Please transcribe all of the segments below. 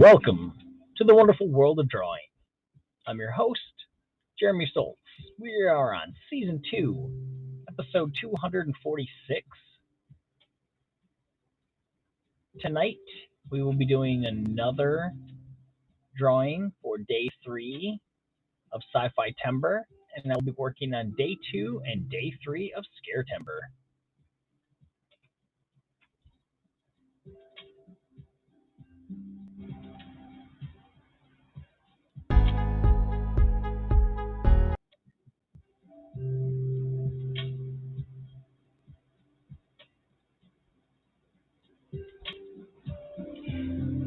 Welcome to the wonderful world of drawing. I'm your host, Jeremy Stoltz. We are on season 2, episode 246. Tonight, we will be doing another drawing for day 3 of Sci-Fi Timber, and I'll be working on day 2 and day 3 of Scare Timber.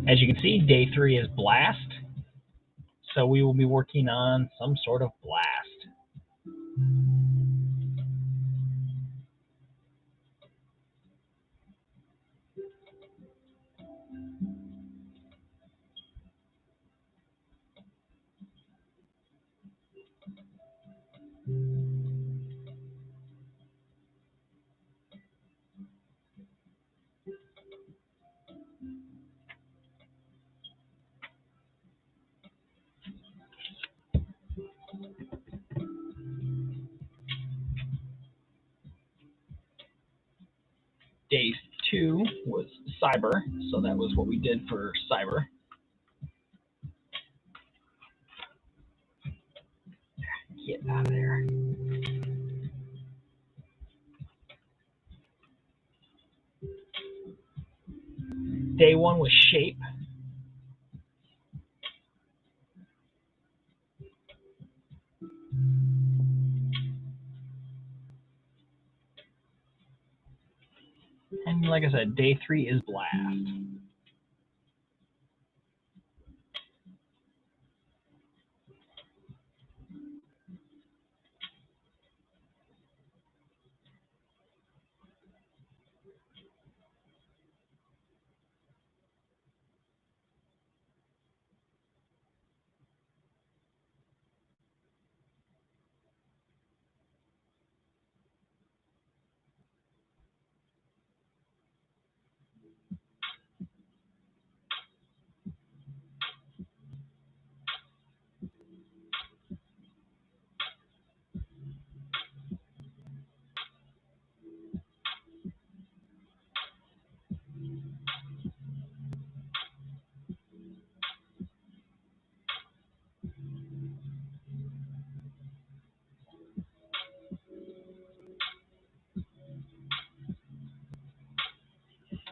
As you can see, day 3 is Blast, so we will be working on some sort of blast. Day 2 was Cyber, so that was what we did for Cyber. Get out of there. Day 1 was Shape. And like I said, day 3 is Blast.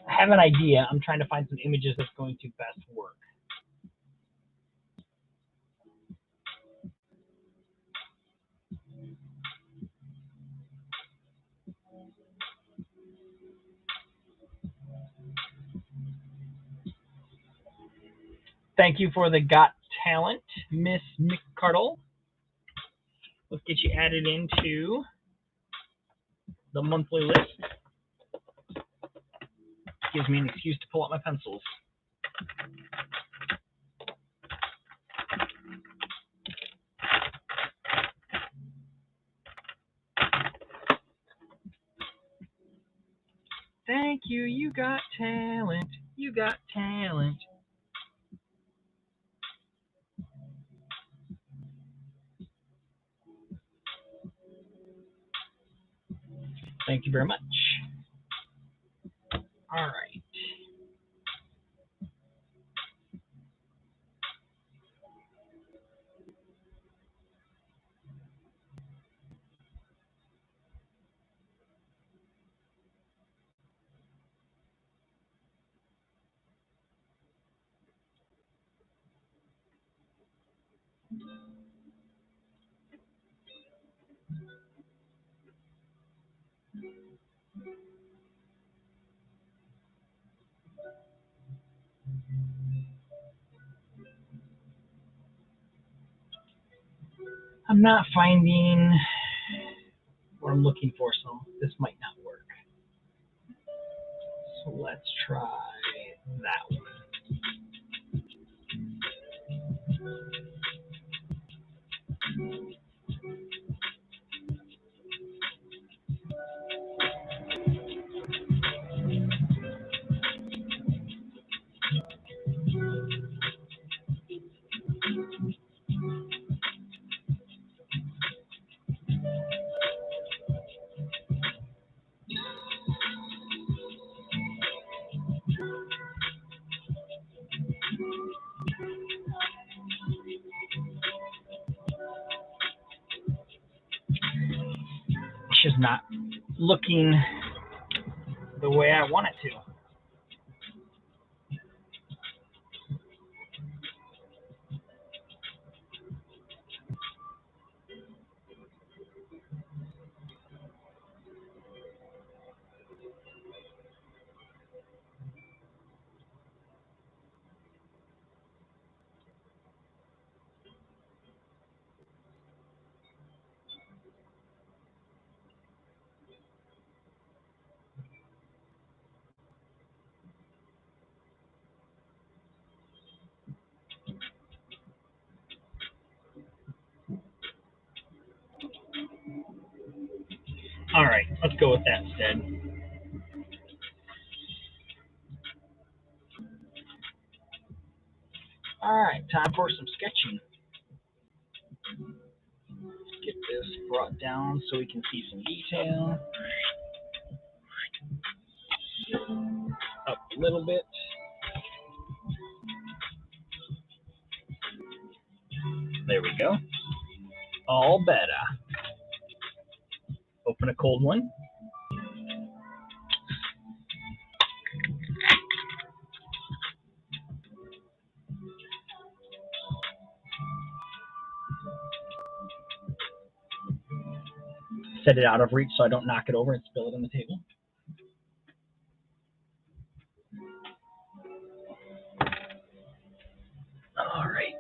I have an idea. I'm trying to find some images that's going to best work. Thank you for the Got Talent, Miss McCardle. Let's get you added into the monthly list. Gives me an excuse to pull out my pencils. Thank you, you got talent. You got talent. Thank you very much. All right. I'm not finding what I'm looking for, so this might not work. So let's try that one. not looking the way I want it to. All right, let's go with that instead. All right, time for some sketching. Get this brought down so we can see some detail. Up a little bit. There we go. All better. Open a cold one. Set it out of reach so I don't knock it over and spill it on the table. All right.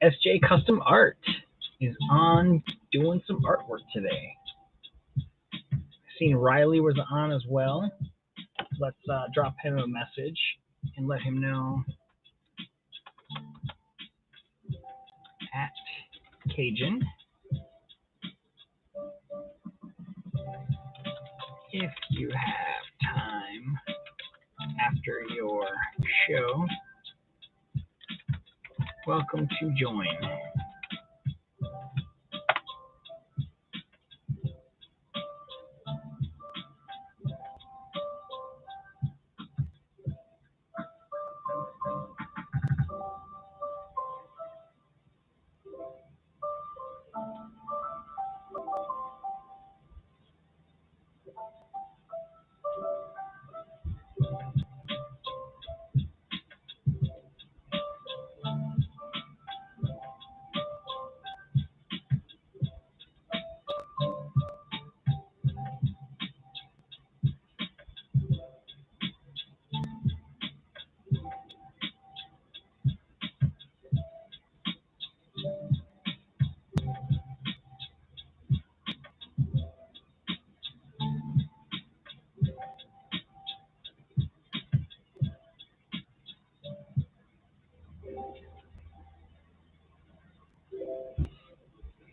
SJ Custom Art is on doing some artwork today. Seen Riley was on as well. Let's drop him a message and let him know at Cajun if you have time after your show. Welcome to join.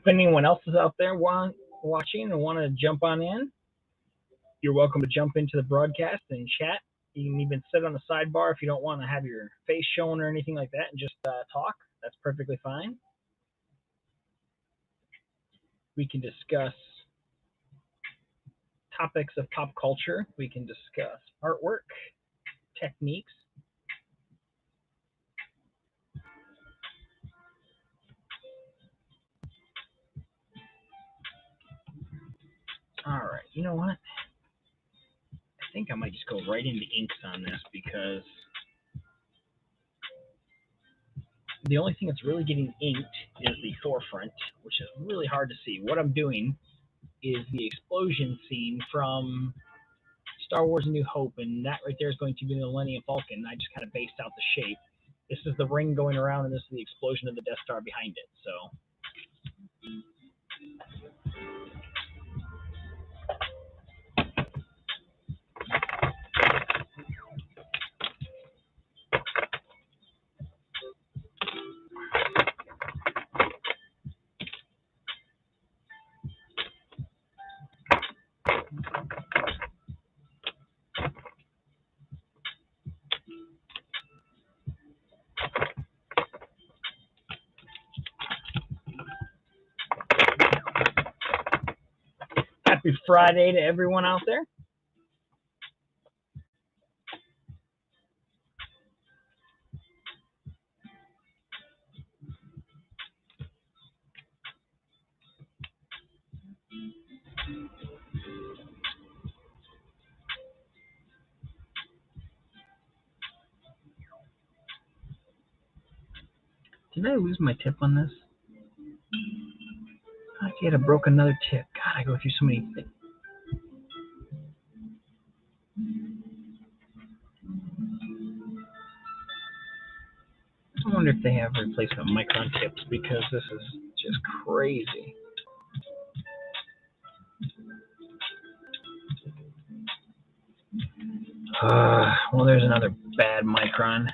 If anyone else is out there watching and want to jump on in, you're welcome to jump into the broadcast and chat. You can even sit on the sidebar if you don't want to have your face shown or anything like that and just talk. That's perfectly fine. We can discuss topics of pop culture. We can discuss artwork, techniques. All right, you know what? I think I might just go right into inks on this because the only thing that's really getting inked is the forefront, which is really hard to see. What I'm doing is the explosion scene from Star Wars A New Hope, and that right there is going to be the Millennium Falcon. I just kind of based out the shape. This is the ring going around, and this is the explosion of the Death Star behind it. So Happy Friday to everyone out there. Did I lose my tip on this? I had broke another tip. God, I go through so many things. I wonder if they have replacement Micron tips because this is just crazy. Well, there's another bad Micron.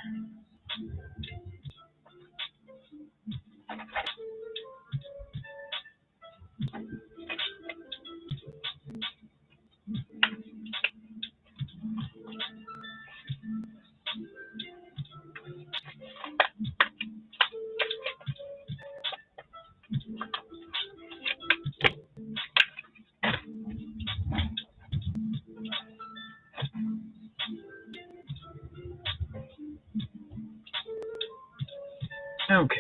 Okay.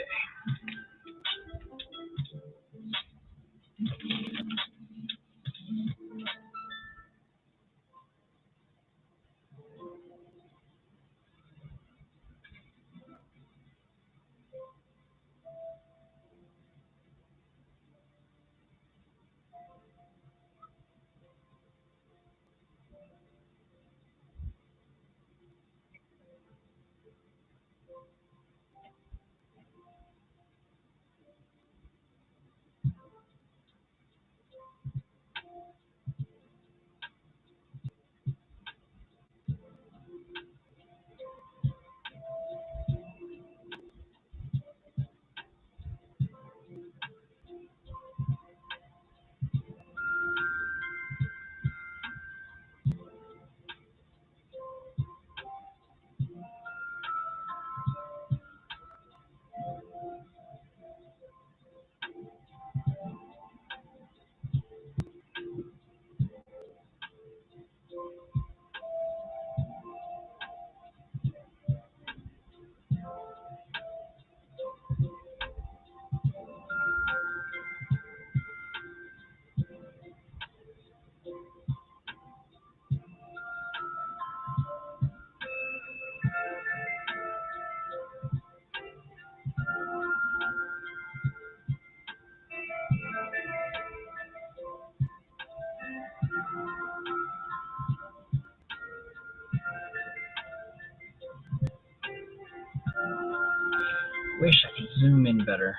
Wish I could zoom in better.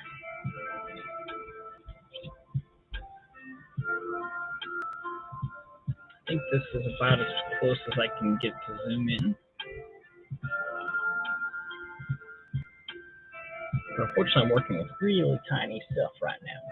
I think this is about as close as I can get to zoom in. But unfortunately, I'm working with really tiny stuff right now.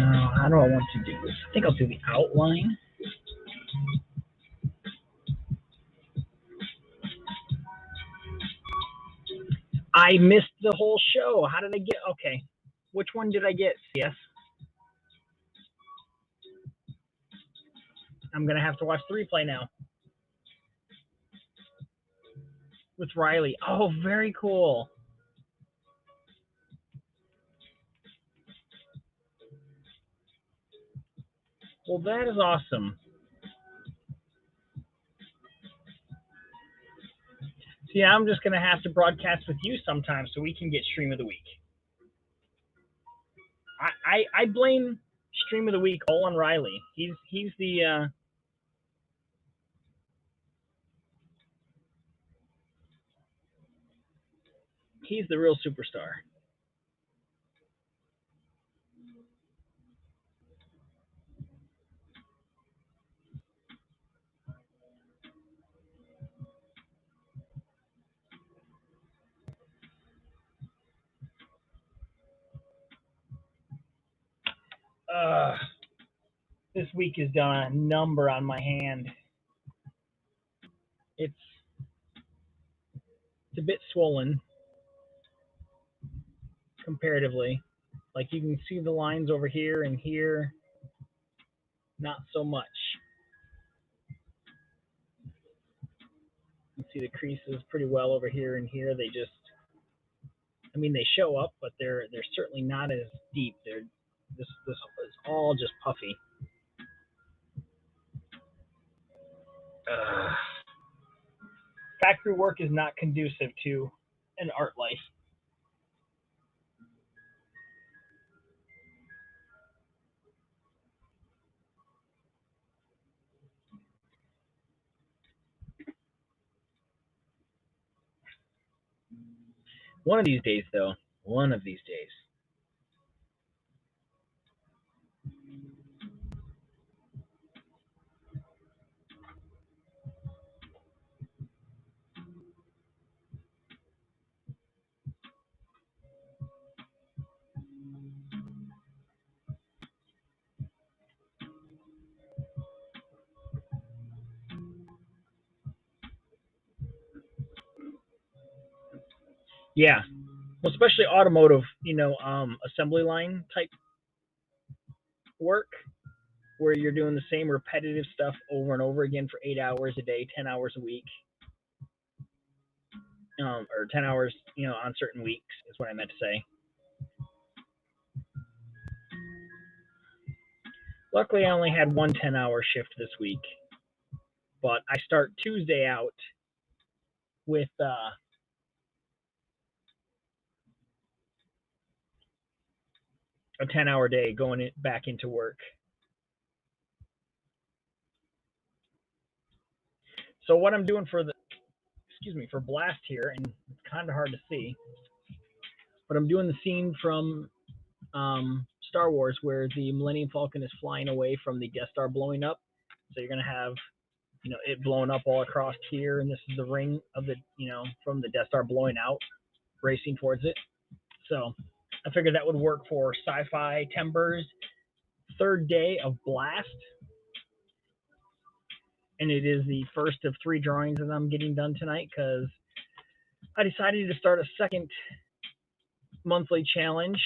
how do I want to do this? I think I'll do the outline. I missed the whole show. How did I get? Okay. Which one did I get? Yes. I'm going to have to watch the replay now. With Riley. Oh, very cool. Well, that is awesome. See, I'm just going to have to broadcast with you sometime so we can get Stream of the Week. I blame Stream of the Week all on Riley. He's the he's the real superstar. This week has done a number on my hand. It's a bit swollen comparatively. Like you can see the lines over here and here, not so much. You can see the creases pretty well over here and here. They just, I mean, they show up, but they're certainly not as deep. This is all just puffy. Factory work is not conducive to an art life. One of these days, though. One of these days. Yeah. Well, especially automotive, assembly line type work where you're doing the same repetitive stuff over and over again for 8 hours a day, 10 hours a week, or 10 hours, on certain weeks is what I meant to say. Luckily, I only had one 10-hour shift this week, but I start Tuesday out with a 10-hour day going back into work. So what I'm doing for Blast here, and it's kind of hard to see, but I'm doing the scene from Star Wars where the Millennium Falcon is flying away from the Death Star blowing up. So you're going to have, it blowing up all across here, and this is the ring of the, from the Death Star blowing out, racing towards it. So I figured that would work for Sci-Fi Timber's third day of Blast. And it is the first of 3 drawings that I'm getting done tonight because I decided to start a second monthly challenge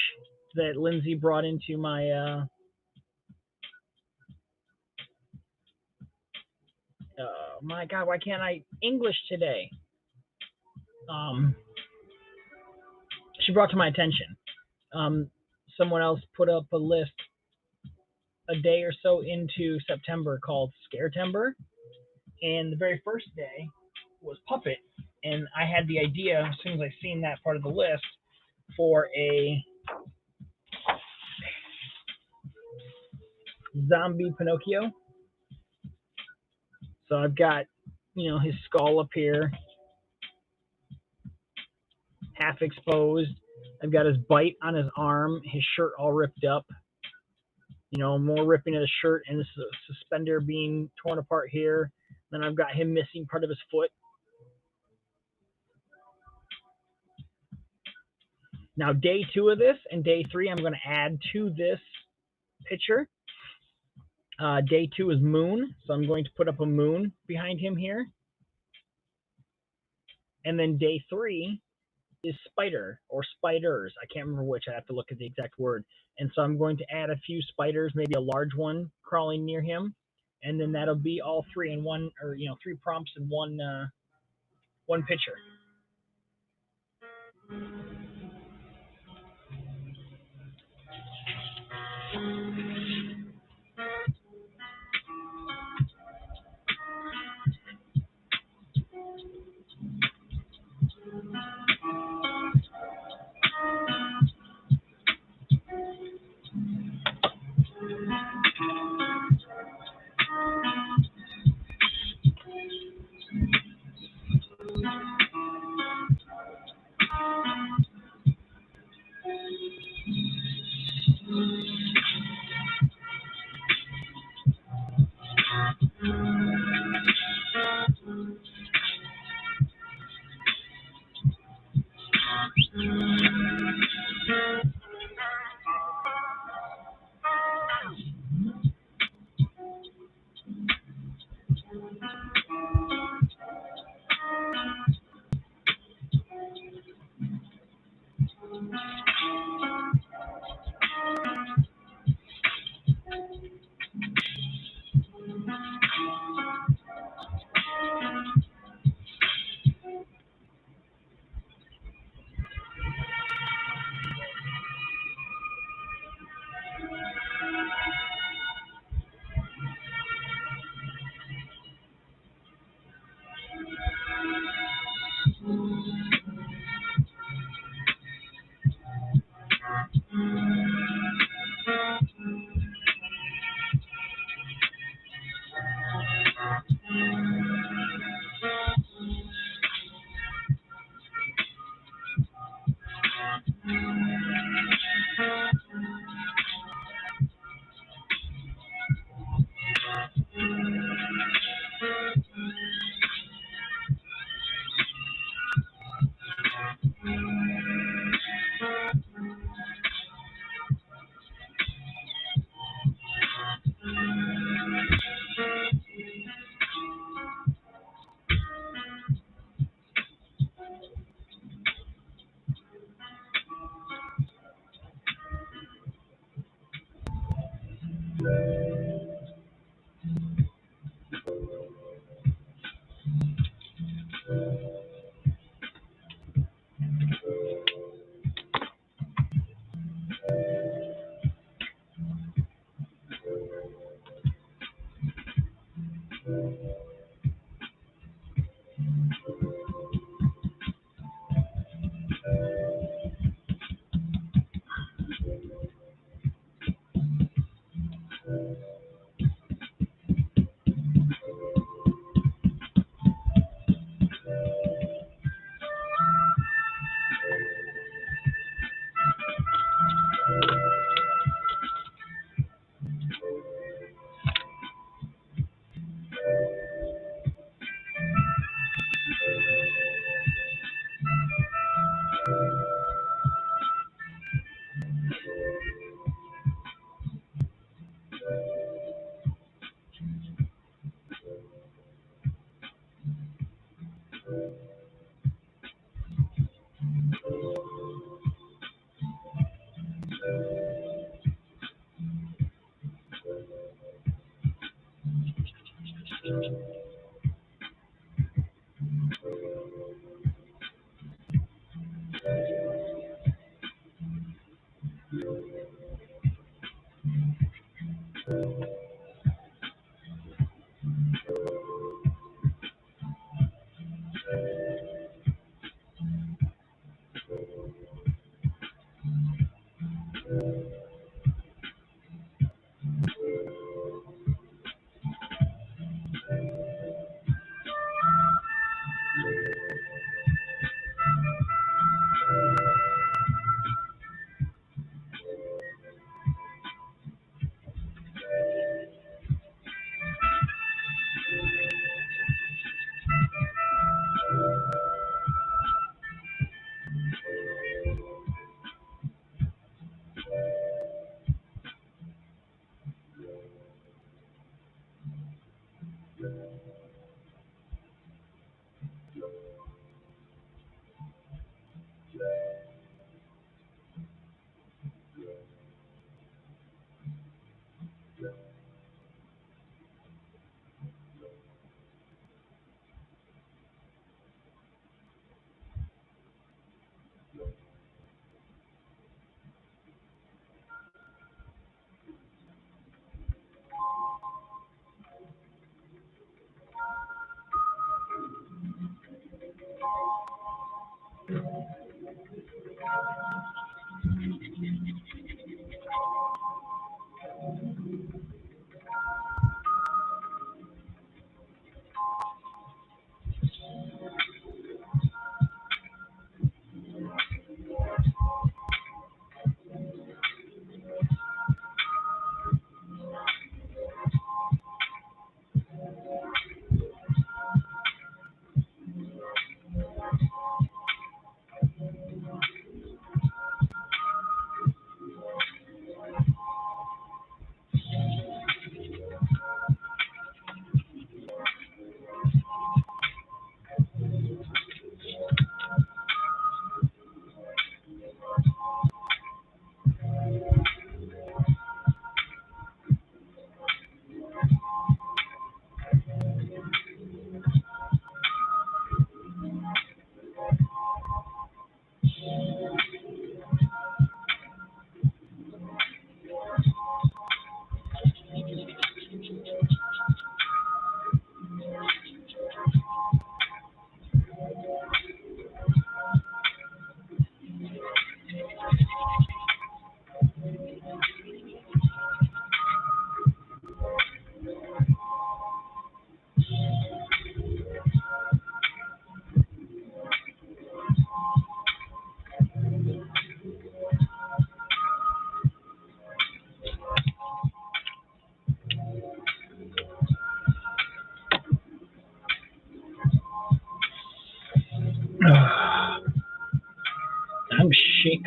that Lindsay brought into my my God, why can't I English today? She brought to my attention. Someone else put up a list a day or so into September called Scaretember, and the very first day was Puppet, and I had the idea as soon as I seen that part of the list for a zombie Pinocchio. So I've got, his skull up here, half exposed. I've got his bite on his arm, his shirt all ripped up. More ripping of the shirt, and this is a suspender being torn apart here. Then I've got him missing part of his foot. Now, day 2 of this and day 3, I'm going to add to this picture. Day 2 is moon, so I'm going to put up a moon behind him here. And then day 3 is spider or spiders. I can't remember which. I have to look at the exact word. And so I'm going to add a few spiders, maybe a large one crawling near him, and then that'll be all three in one, or 3 prompts in one picture.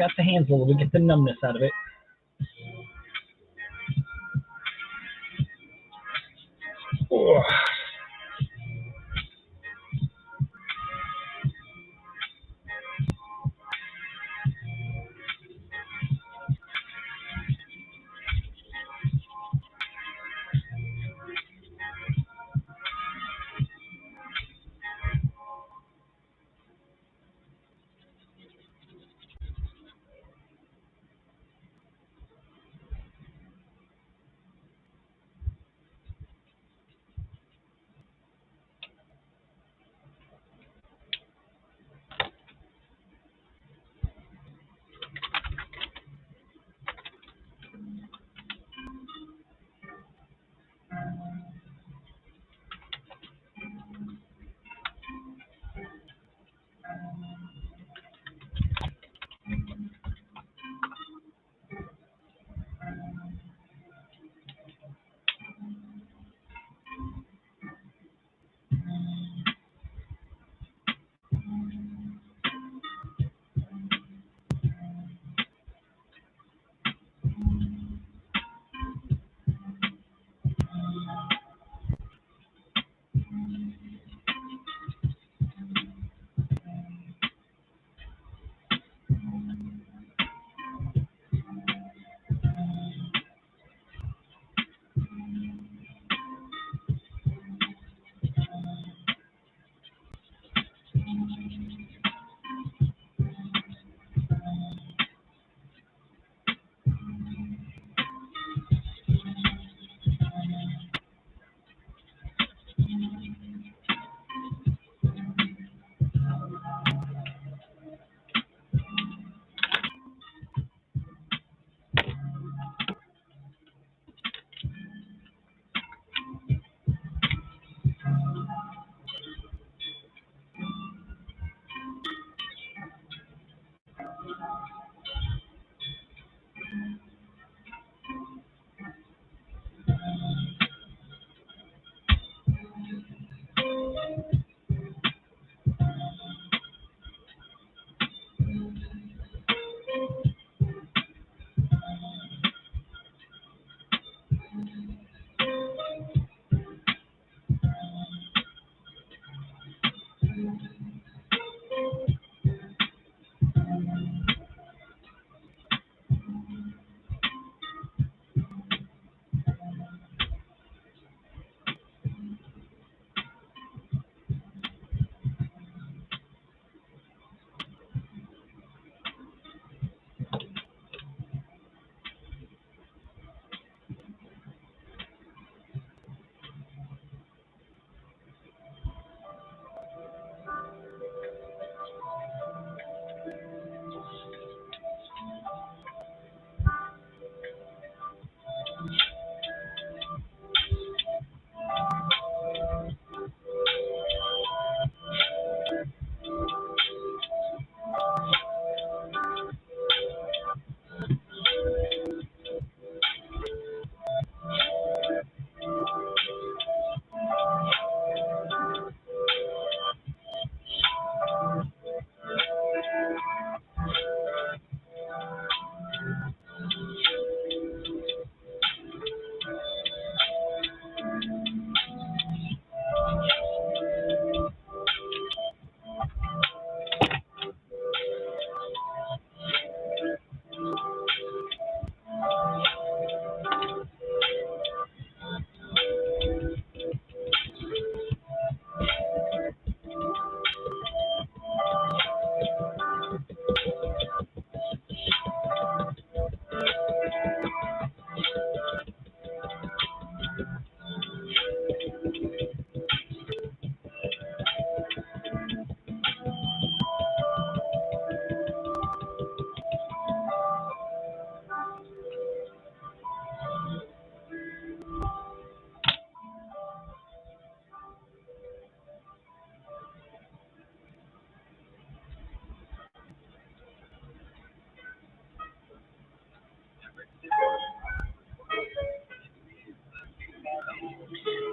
out the hands a little bit, get the numbness out of it. Oh.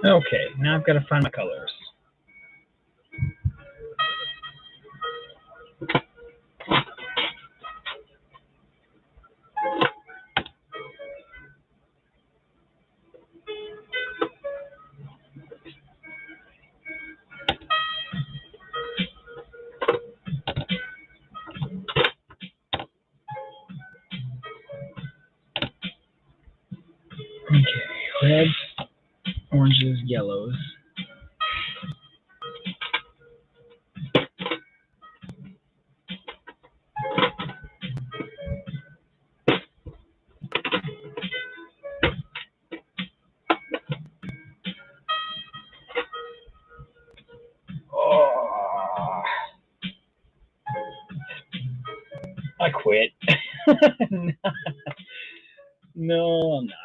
Okay, now I've got to find my colors. Okay, reds, oranges, yellows. Oh, I quit. No, I'm not.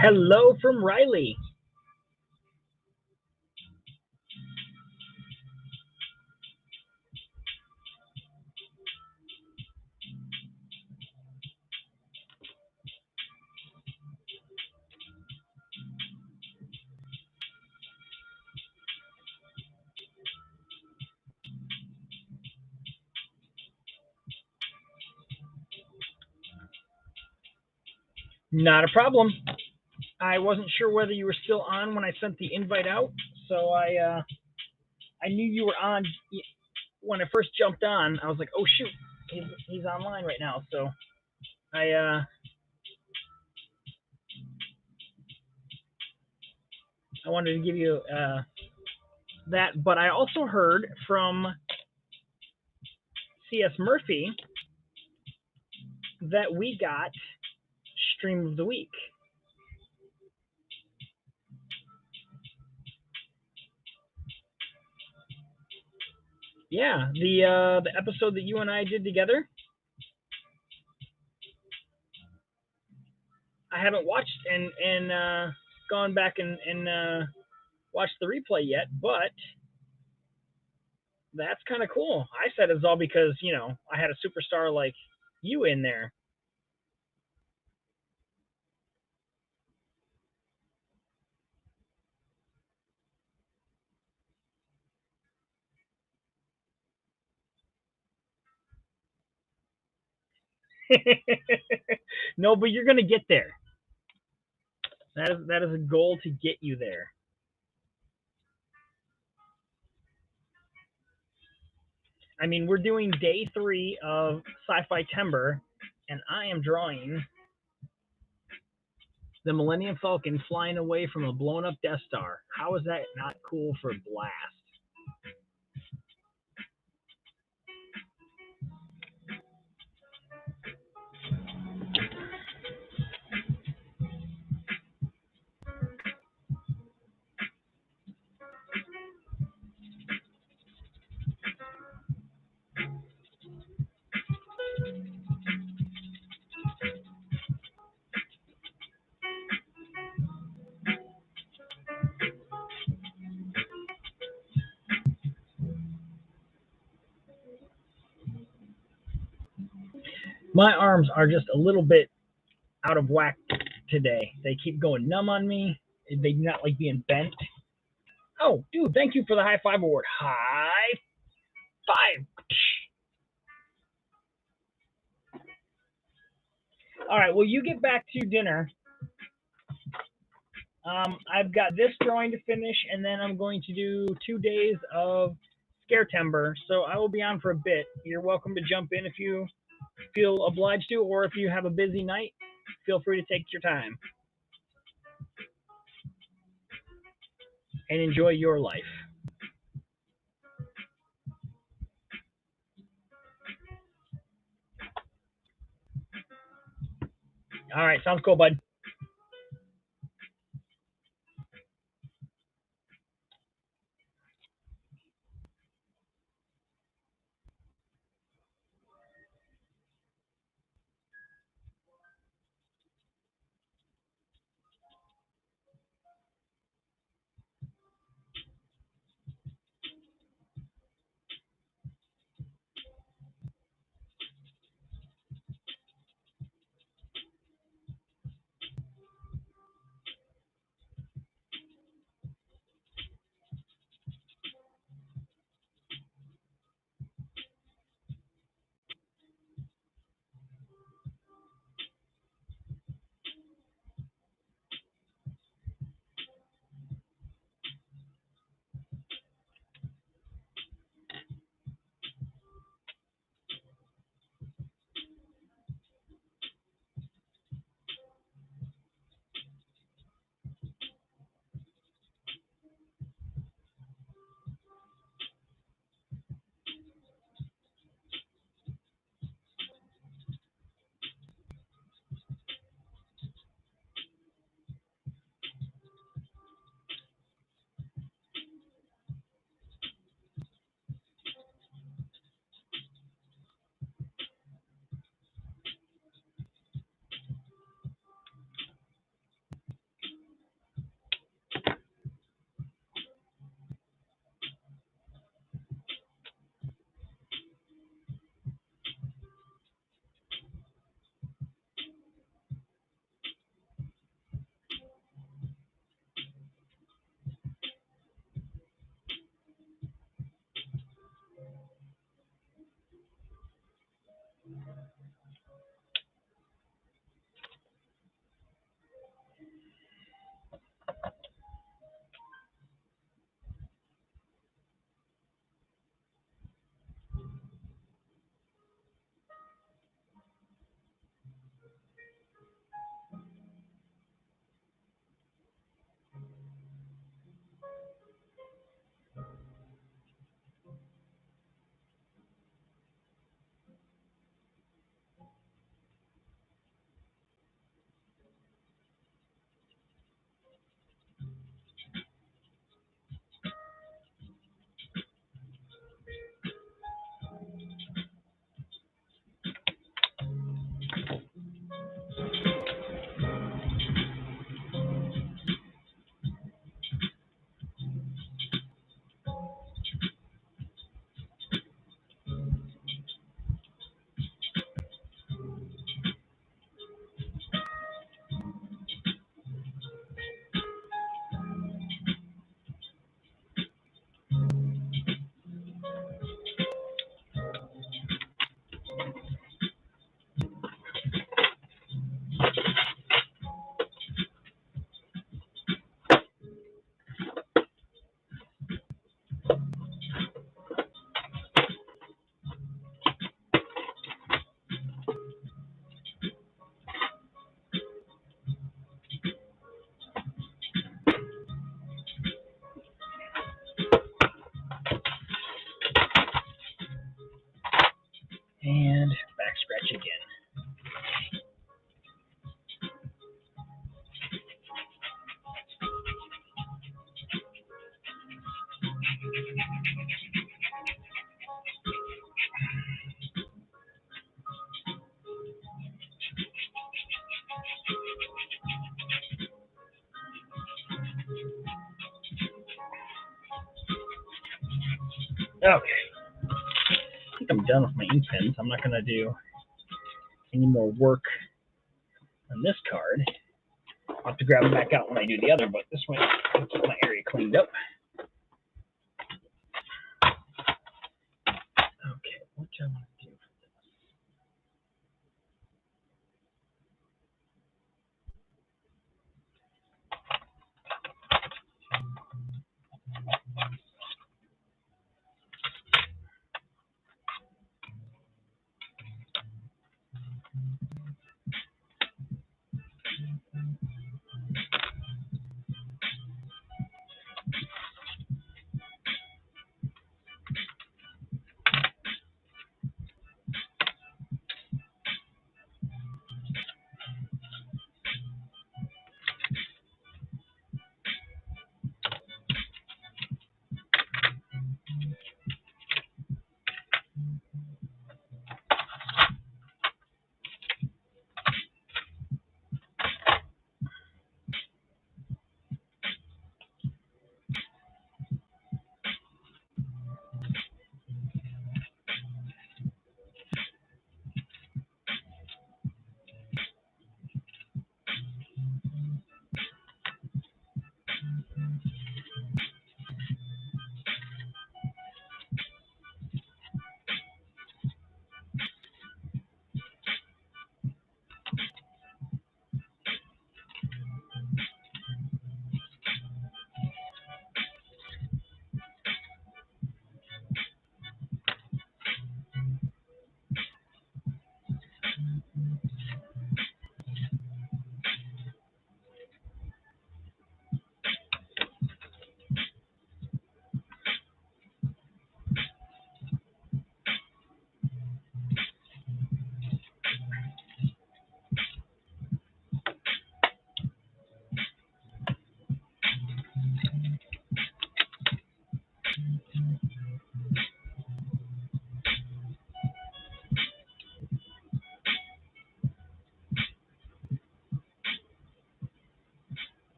Hello from Riley. Not a problem. I wasn't sure whether you were still on when I sent the invite out, so I knew you were on when I first jumped on. I was like, oh shoot, he's online right now. So I wanted to give you that, but I also heard from C.S. Murphy that we got Stream of the Week. Yeah, the episode that you and I did together. I haven't watched and gone back and watched the replay yet, but that's kind of cool. I said it's all because I had a superstar like you in there. No, but you're gonna get there. That is a goal to get you there. I mean, we're doing day 3 of Sci-Fi Timber, and I am drawing the Millennium Falcon flying away from a blown up Death Star. How is that not cool for Blast? My arms are just a little bit out of whack today. They keep going numb on me. They do not like being bent. Oh, dude, thank you for the high five award. High five. All right, well, you get back to dinner. I've got this drawing to finish, and then I'm going to do 2 days of Scare Timber, so I will be on for a bit. You're welcome to jump in if you feel obliged to, or if you have a busy night, feel free to take your time and enjoy your life. All right, sounds cool, bud. And back scratch again. Okay. I think I'm done with my ink pens. I'm not going to do any more work on this card. I'll have to grab it back out when I do the other, but this way I'll keep my area cleaned up. Okay, what do I want to do for this?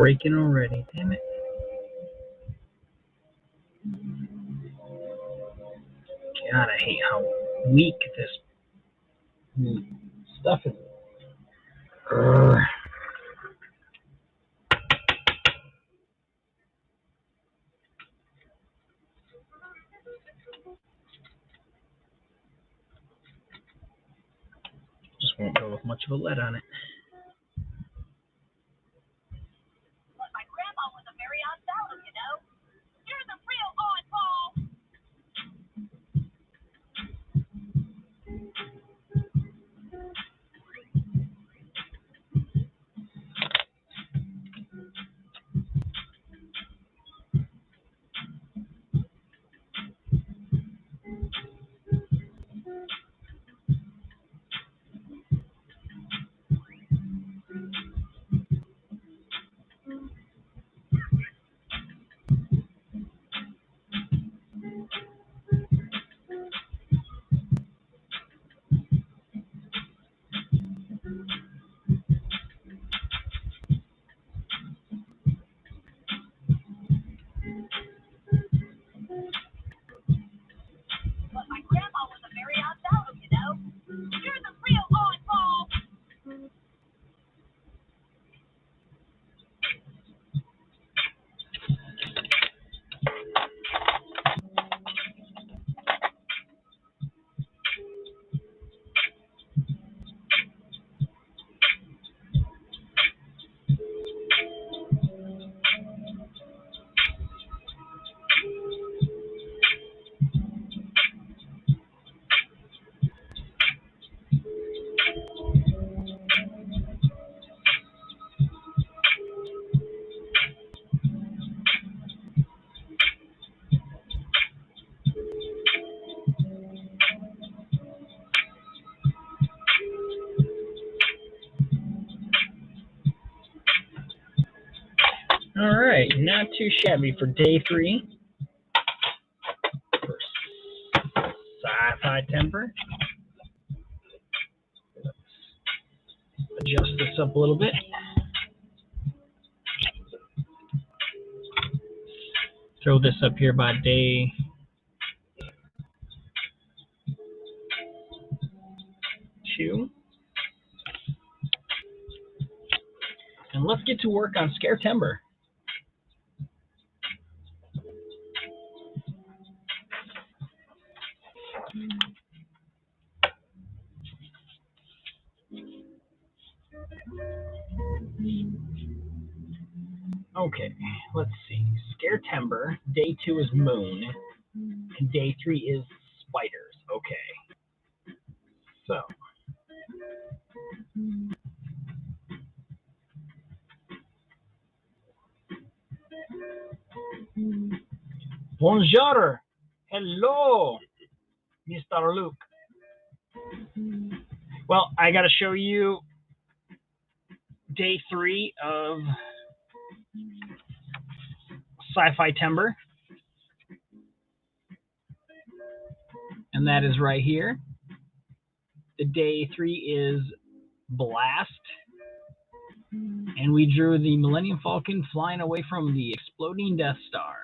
breaking already. Damn it. God, I hate how weak this stuff is. Ugh. Just won't go with much of a lead on it. My grandma was a very odd fellow, you know. You're the real oddball. But my grandma was a very odd fellow, you know. You're the real oddball. All right, not too shabby for day 3 for Sci-Fi Timber. Adjust this up a little bit. Throw this up here by day 2. And let's get to work on Scare Timber. Okay, let's see. Scare Timber, day 2 is Moon, and day 3 is Spiders. Okay, so. Bonjour. Hello, Mr. Luke. Well, I got to show you day 3 of Sci-Fi Timber. And that is right here. The day 3 is Blast. And we drew the Millennium Falcon flying away from the exploding Death Star.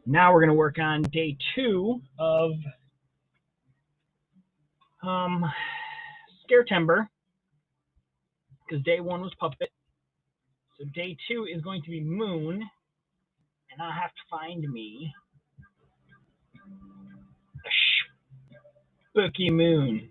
Now we're going to work on day 2 of Scare Timber, because day 1 was Puppet. So day 2 is going to be Moon, and I have to find me a spooky moon.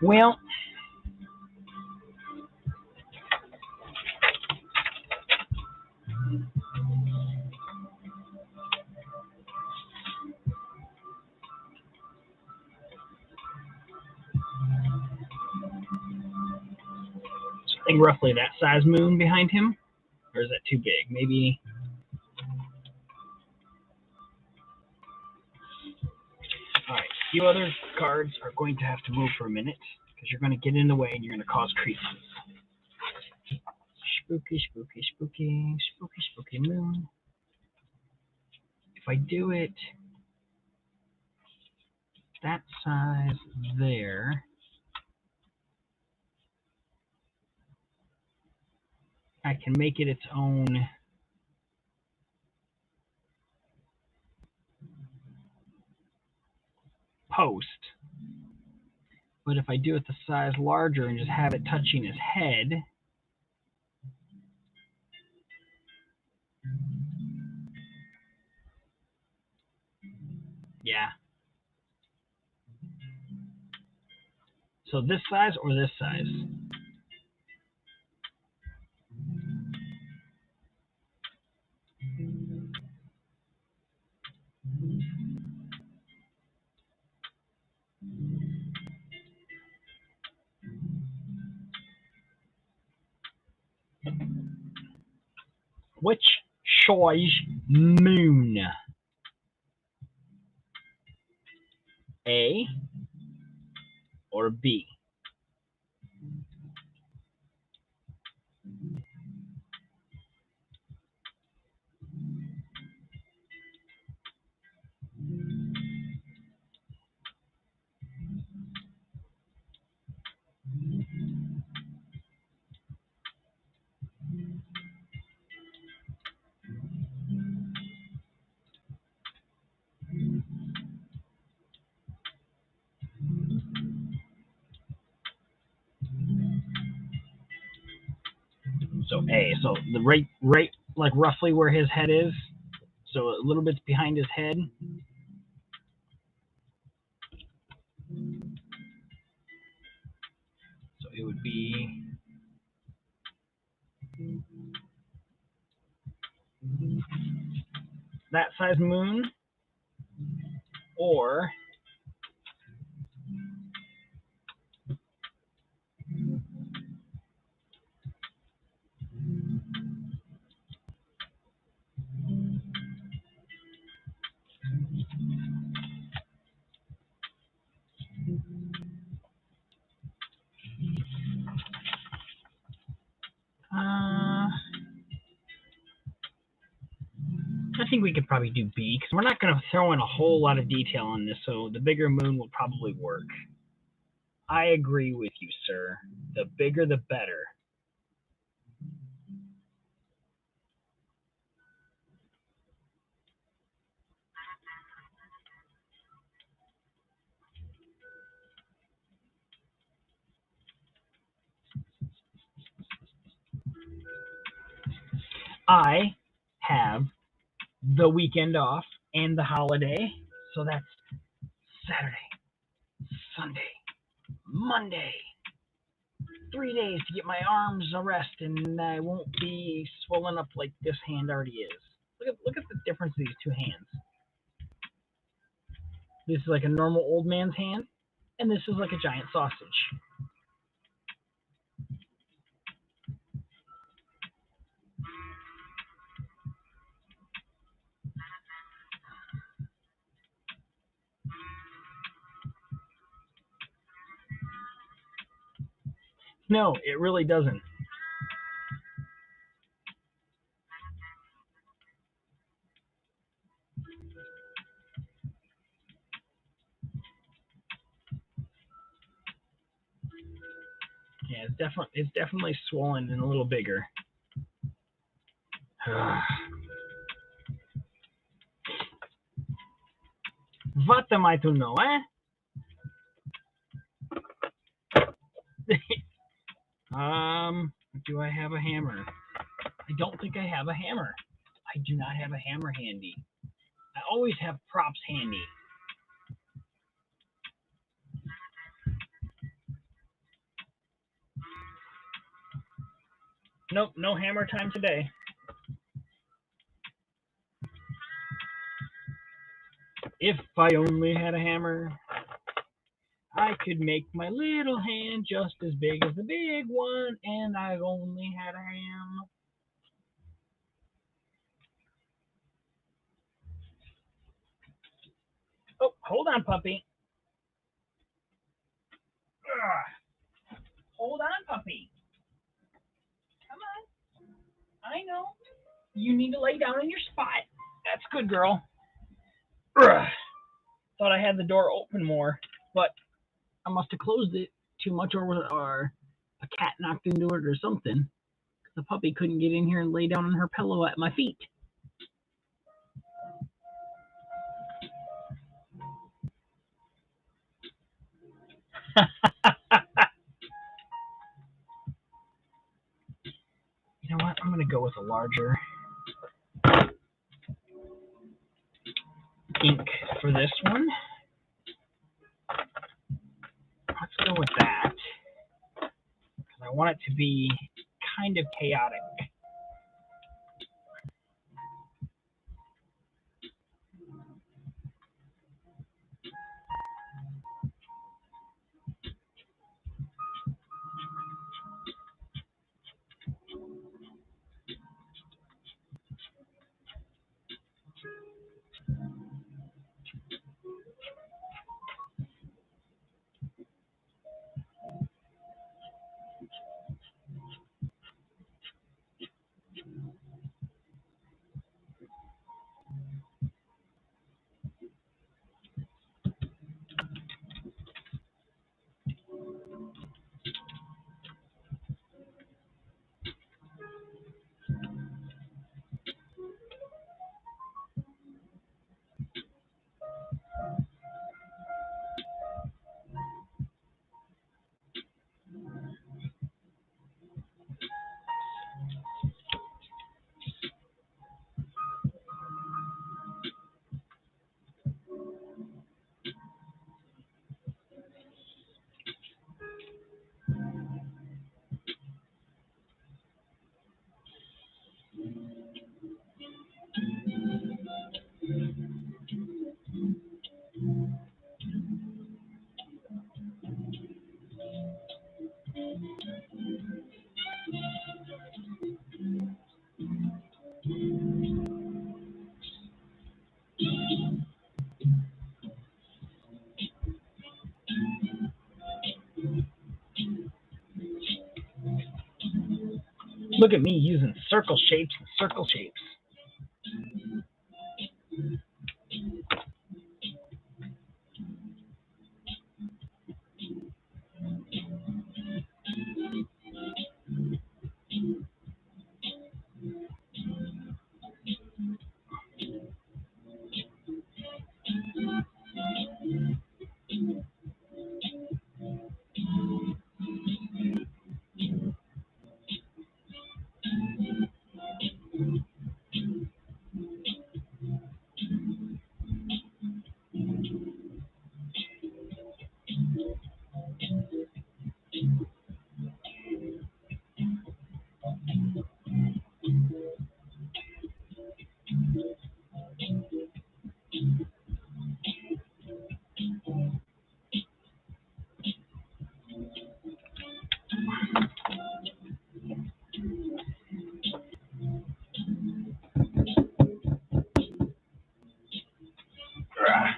Well, something roughly that size moon behind him, or is that too big? Maybe. All right, a few other cards are going to have to move for a minute because you're going to get in the way and you're going to cause creases. Spooky, spooky, spooky, spooky, spooky moon. If I do it that size there, I can make it its own post. But if I do it the size larger and just have it touching his head, yeah. So this size or this size? Which size moon? A or B? So A. So the right, like roughly where his head is. So a little bit behind his head. So it would be that size moon, or I think we could probably do B, because we're not going to throw in a whole lot of detail on this, so the bigger moon will probably work. I agree with you, sir. The bigger the better. I have the weekend off and the holiday, so that's Saturday, Sunday, Monday. 3 days to get my arms a rest, and I won't be swollen up like this hand already is. Look at the difference of these two hands. This is like a normal old man's hand, and this is like a giant sausage. No, it really doesn't. Yeah, it's definitely swollen and a little bigger. What am I to know, eh? Do I have a hammer? I don't think I have a hammer. I do not have a hammer handy. I always have props handy. Nope, no hammer time today. If I only had a hammer, I could make my little hand just as big as the big one, and I've only had a ham. Oh, hold on, puppy. Ugh. Hold on, puppy. Come on. I know. You need to lay down in your spot. That's good, girl. Ugh. Thought I had the door open more, but I must have closed it too much, or a cat knocked into it or something. The puppy couldn't get in here and lay down on her pillow at my feet. You know what? I'm going to go with a larger ink for this one. Let's go with that, because I want it to be kind of chaotic. Look at me using circle shapes and circle shapes.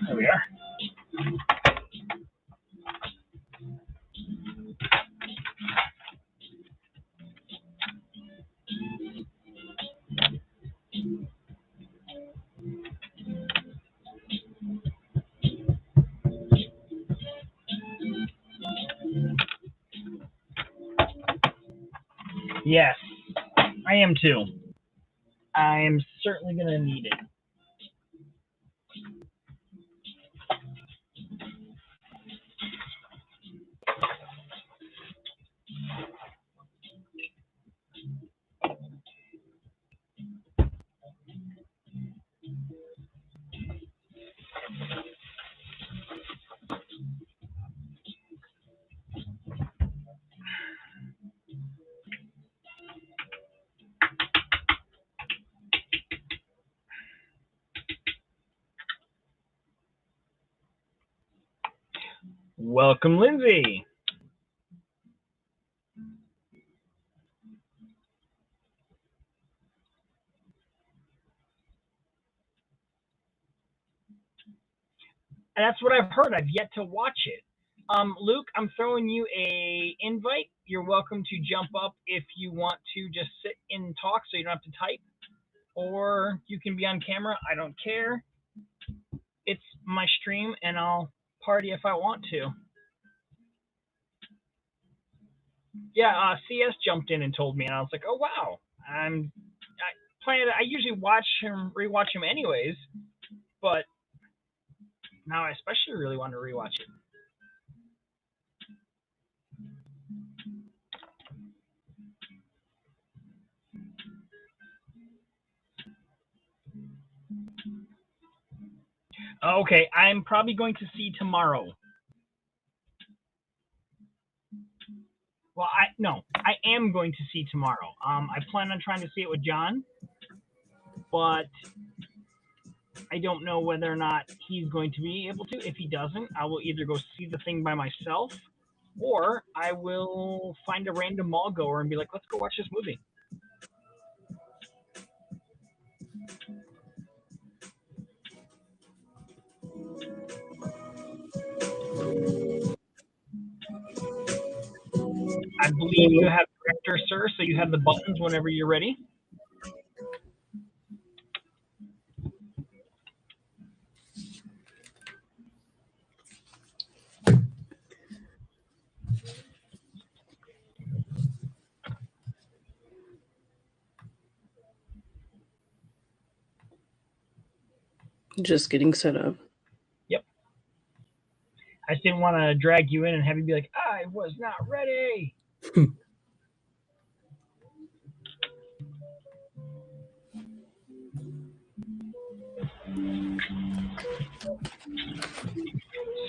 There we are. Yes, I am too. I'm certainly going to need it. Welcome, Lindsay. And that's what I've heard. I've yet to watch it. Luke, I'm throwing you a invite. You're welcome to jump up if you want to just sit and talk so you don't have to type. Or you can be on camera. I don't care. It's my stream, and I'll party if I want to. Yeah, CS jumped in and told me, and I was like, oh, wow. I usually rewatch him anyways, but now I especially really want to rewatch it. Okay, I'm probably going to see tomorrow. Well, I am going to see tomorrow. I plan on trying to see it with John, but I don't know whether or not he's going to be able to. If he doesn't, I will either go see the thing by myself, or I will find a random mall goer and be like, let's go watch this movie. I believe you have director, sir, so you have the buttons whenever you're ready. Just getting set up. Yep. I just didn't want to drag you in and have you be like, I was not ready.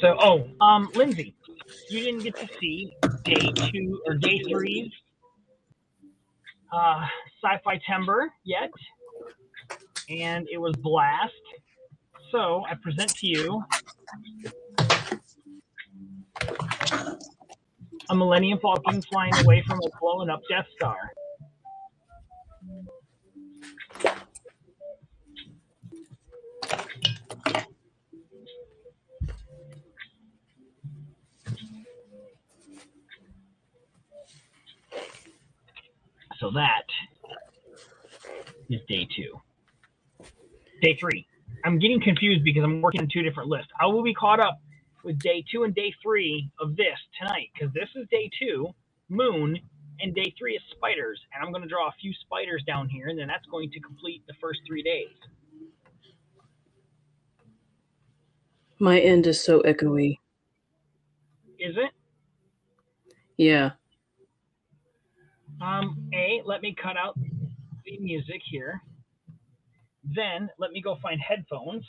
So, Lindsay, you didn't get to see day 2 or day 3's Sci-Fi Timber yet, and it was blast. So I present to you a Millennium Falcon flying away from a blown up Death Star. So that is day 2. Day 3. I'm getting confused because I'm working on 2 different lists. I will be caught up with day 2 and day 3 of this tonight, because this is day 2, Moon, and day 3 is Spiders. And I'm going to draw a few spiders down here, and then that's going to complete the first 3 days. My end is so echoey. Is it? Yeah. Let me cut out the music here. Then let me go find headphones.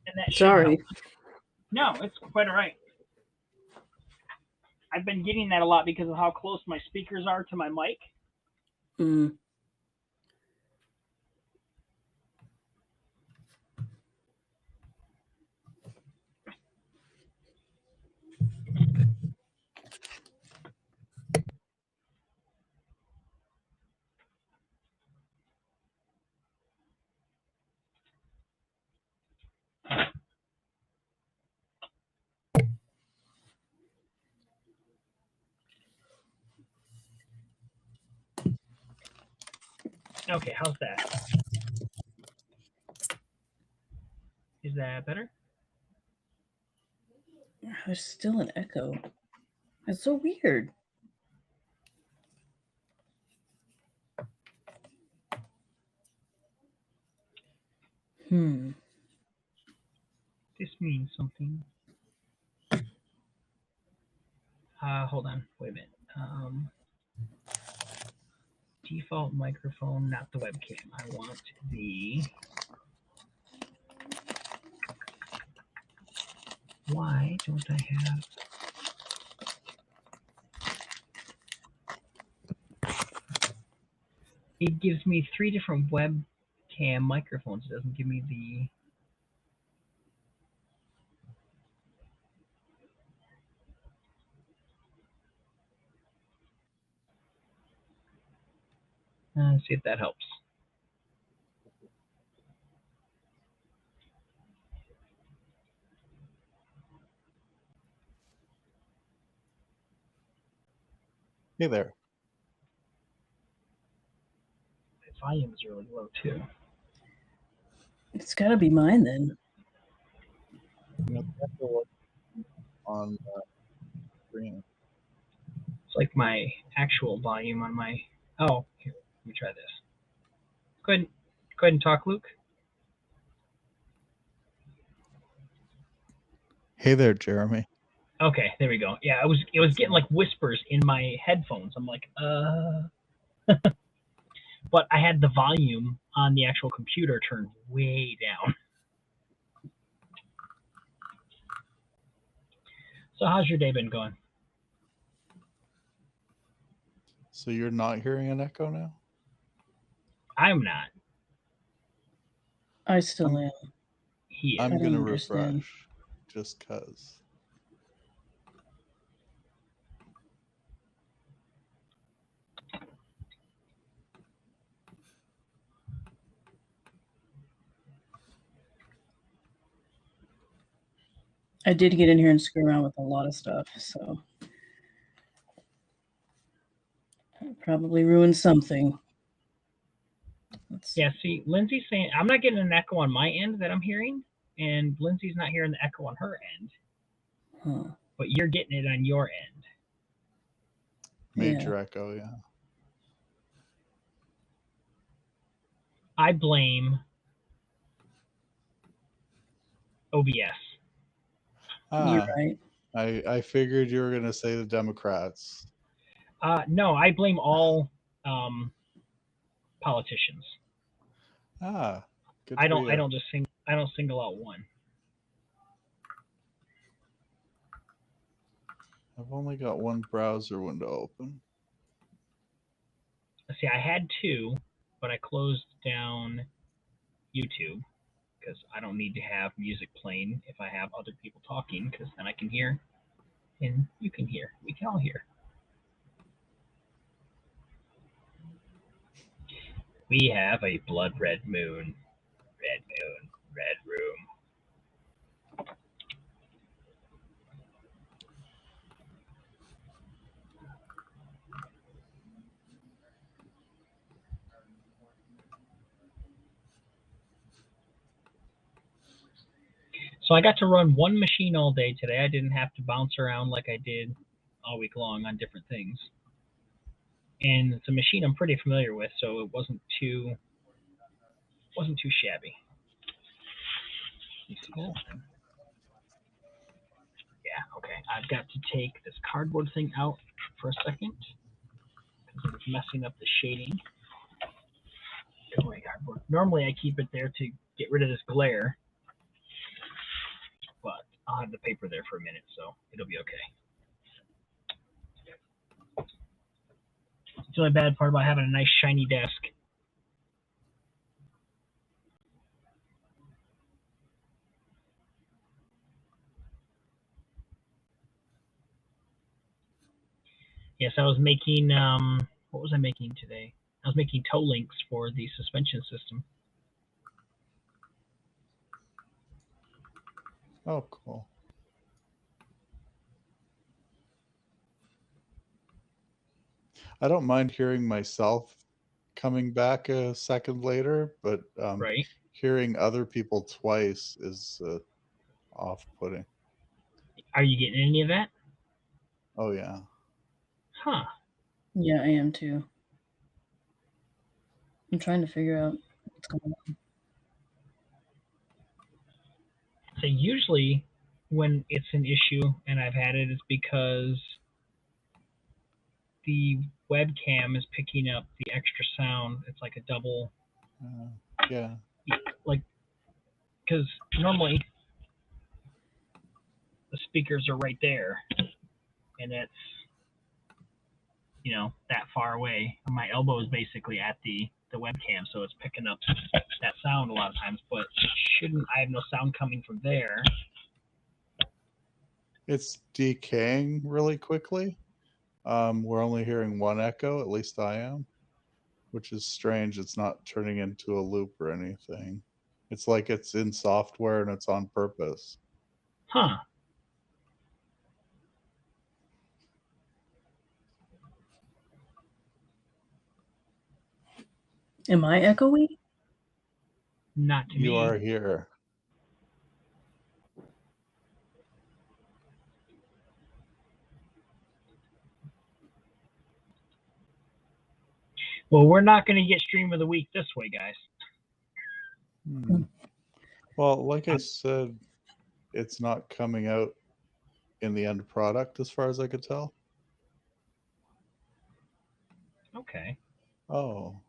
And that Sorry. help. No, it's quite all right. I've been getting that a lot because of how close my speakers are to my mic. Mm. Okay, how's that? Is that better? There's still an echo. That's so weird. This means something. Hold on. Wait a minute. Default microphone, not the webcam. I want the... Why don't I have... It gives me 3 different webcam microphones. It doesn't give me the... See if that helps. Hey there. The volume is really low too. It's got to be mine then. You know, that's the one on the screen. It's like my actual volume on my. Oh, here, let me try this. Go ahead and talk, Luke. Hey there, Jeremy. Okay, there we go. Yeah, it was getting like whispers in my headphones. I'm like, but I had the volume on the actual computer turned way down. So how's your day been going? So you're not hearing an echo now? I'm not. I still am. He is. I'm I going to don't understand. refresh just because. I did get in here and screw around with a lot of stuff, so I probably ruined something. Yeah, see, Lindsay's saying I'm not getting an echo on my end that I'm hearing, and Lindsay's not hearing the echo on her end. Huh. But you're getting it on your end. Major echo, yeah. I blame OBS. You're right. I figured you were going to say the Democrats. No, I blame all politicians. Good I for don't. you. I don't single out one. I've only got one browser window open. See, I had two, but I closed down YouTube because I don't need to have music playing if I have other people talking, because then I can hear and you can hear. We can all hear. We have a blood red moon. Red moon, red room. So I got to run one machine all day today. I didn't have to bounce around like I did all week long on different things. And it's a machine I'm pretty familiar with, so it wasn't too shabby. Cool. Yeah, okay. I've got to take this cardboard thing out for a second because it's messing up the shading. Go away, cardboard. Normally I keep it there to get rid of this glare, but I'll have the paper there for a minute, so it'll be okay. It's the only bad part about having a nice shiny desk. Yes, I was making, what was I making today? I was making toe links for the suspension system. Oh, cool. I don't mind hearing myself coming back a second later, but Right. hearing other people twice is off-putting. Are you getting any of that? Oh, yeah. Huh. Yeah, I am too. I'm trying to figure out what's going on. So usually when it's an issue and I've had it, it's because the webcam is picking up the extra sound. It's like a double, Yeah. like, because normally the speakers are right there and it's, you know, that far away. And my elbow is basically at the webcam, so it's picking up that sound a lot of times, but I have no sound coming from there. It's decaying really quickly. We're only hearing one echo, at least I am. which is strange. It's not turning into a loop or anything. It's like it's in software and it's on purpose. Huh. Am I echoey? Not to You me. are here. Well, we're not going to get stream of the week this way, guys. Well, like I said, it's not coming out in the end product as far as I could tell. Okay. Oh.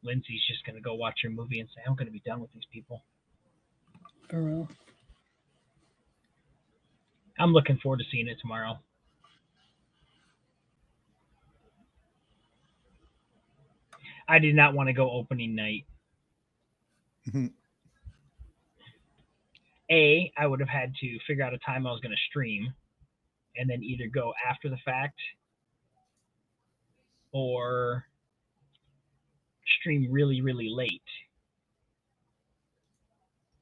Lindsay's just going to go watch her movie and say, I'm going to be done with these people. For real. I'm looking forward to seeing it tomorrow. I did not want to go opening night. I would have had to figure out a time I was going to stream and then either go after the fact or stream really, really late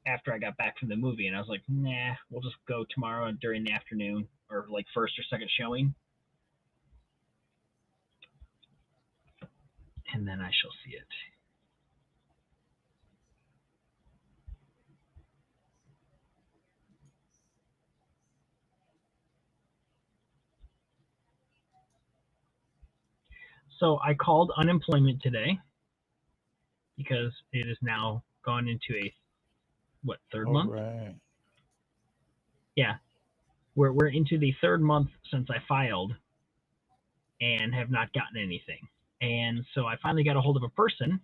after I got back from the movie. And I was like, nah, we'll just go tomorrow during the afternoon or like first or second showing. And then I shall see it. So I called unemployment today because it is now gone into a third month? Right. Yeah. We're into the third month since I filed and have not gotten anything. And so I finally got a hold of a person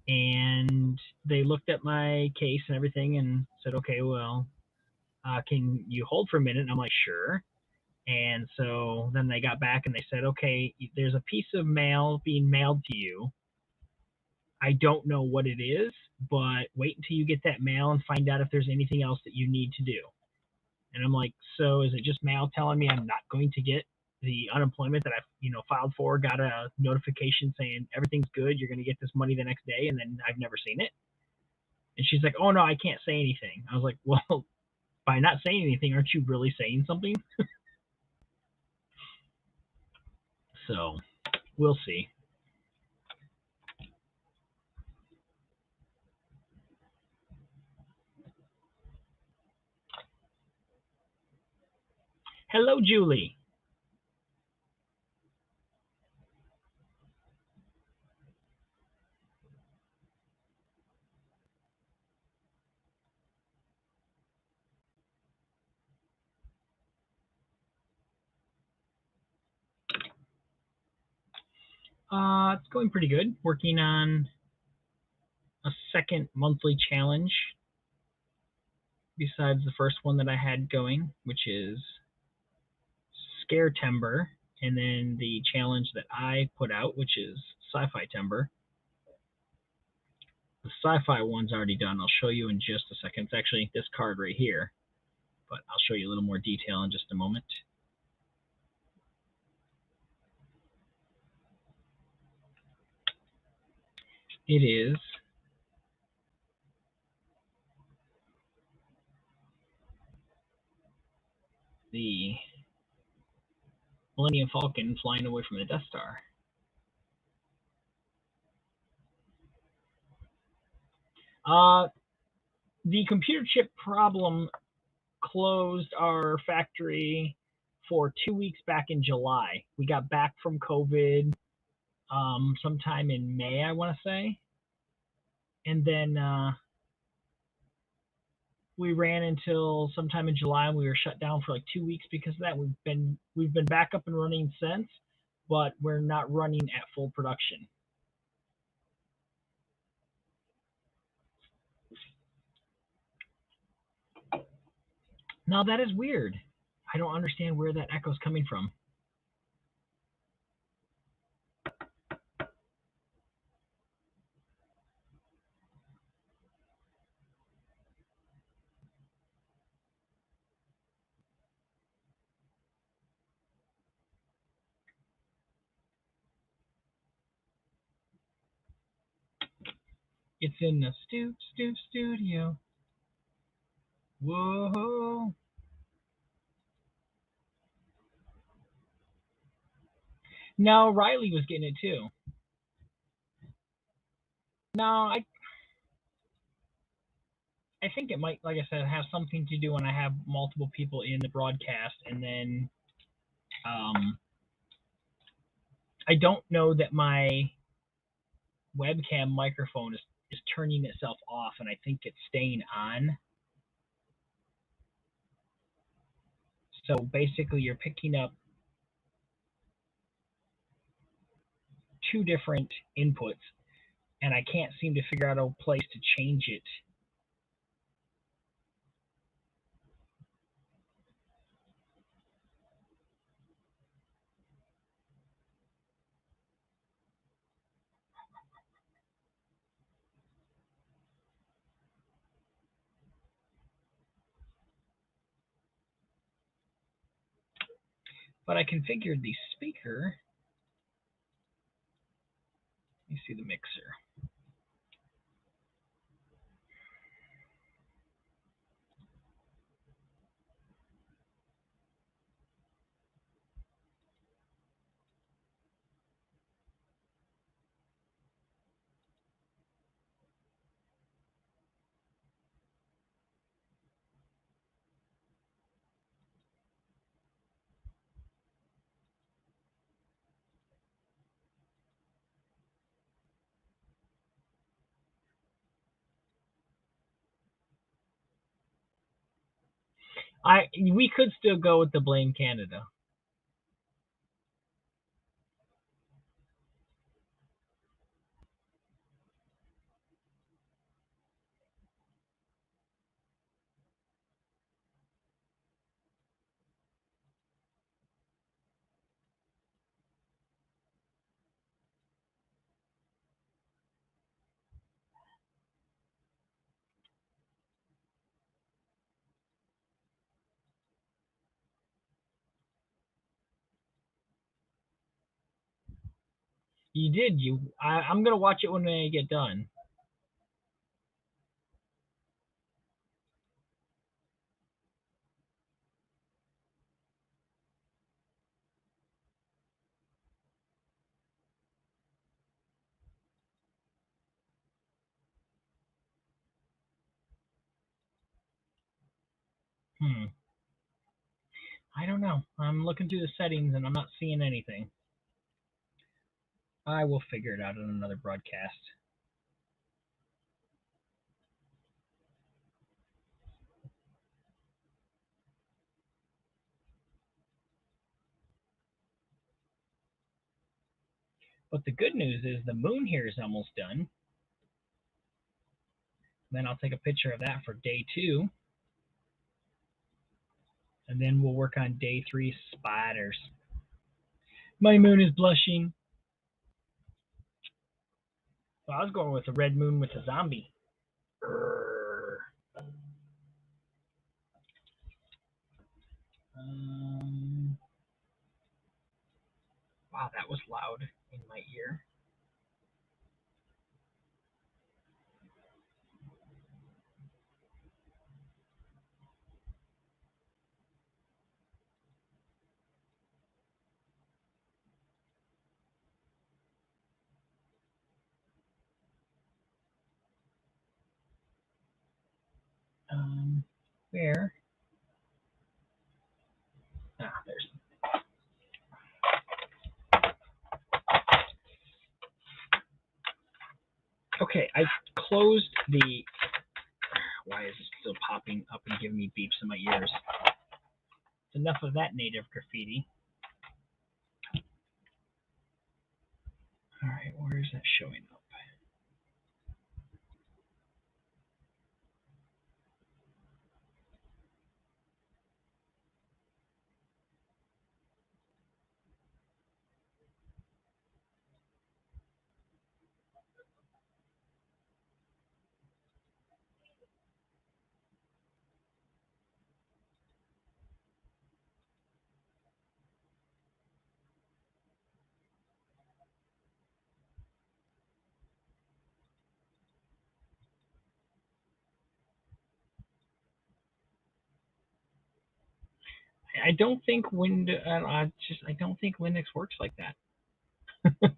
and they looked at my case and everything and said, okay, well, can you hold for a minute? And I'm like, sure. And so then they got back and they said, okay, there's a piece of mail being mailed to you. I don't know what it is, but wait until you get that mail and find out if there's anything else that you need to do. And I'm like, so is it just mail telling me I'm not going to get the unemployment that I've, filed for, got a notification saying everything's good, you're going to get this money the next day, and then I've never seen it? And she's like, oh, no, I can't say anything. I was like, well, by not saying anything, aren't you really saying something? So we'll see. Hello, Julie. It's going pretty good. Working on a second monthly challenge besides the first one that I had going, which is Scare Timber, and then the challenge that I put out, which is Sci-Fi Timber. The sci-fi one's already done. I'll show you in just a second. It's actually this card right here, but I'll show you a little more detail in just a moment. It is the Millennium Falcon flying away from the Death Star. The computer chip problem closed our factory for 2 weeks back in July. We got back from COVID sometime in May, I want to say. And then we ran until sometime in July, and we were shut down for like 2 weeks because of that. We've been back up and running since, but we're not running at full production. Now that is weird. I don't understand where that echo's coming from. It's in the studio. Whoa. No, Riley was getting it too. No, I think it might, like I said, have something to do when I have multiple people in the broadcast, and then I don't know that my webcam microphone is turning itself off, and I think it's staying on. So basically, you're picking up two different inputs, and I can't seem to figure out a place to change it. But I configured the speaker. Let me see the mixer. We could still go with the Blame Canada. You did. I'm gonna watch it when I get done. I don't know. I'm looking through the settings and I'm not seeing anything. I will figure it out in another broadcast. But the good news is the moon here is almost done. Then I'll take a picture of that for day 2. And then we'll work on day 3 spiders. My moon is blushing. Well, I was going with a red moon with a zombie. Wow, that was loud in my ear. Where? There's. Okay, I closed the. Why is it still popping up and giving me beeps in my ears? Enough of that native graffiti. All right, where is that showing up? I don't think I don't think Linux works like that.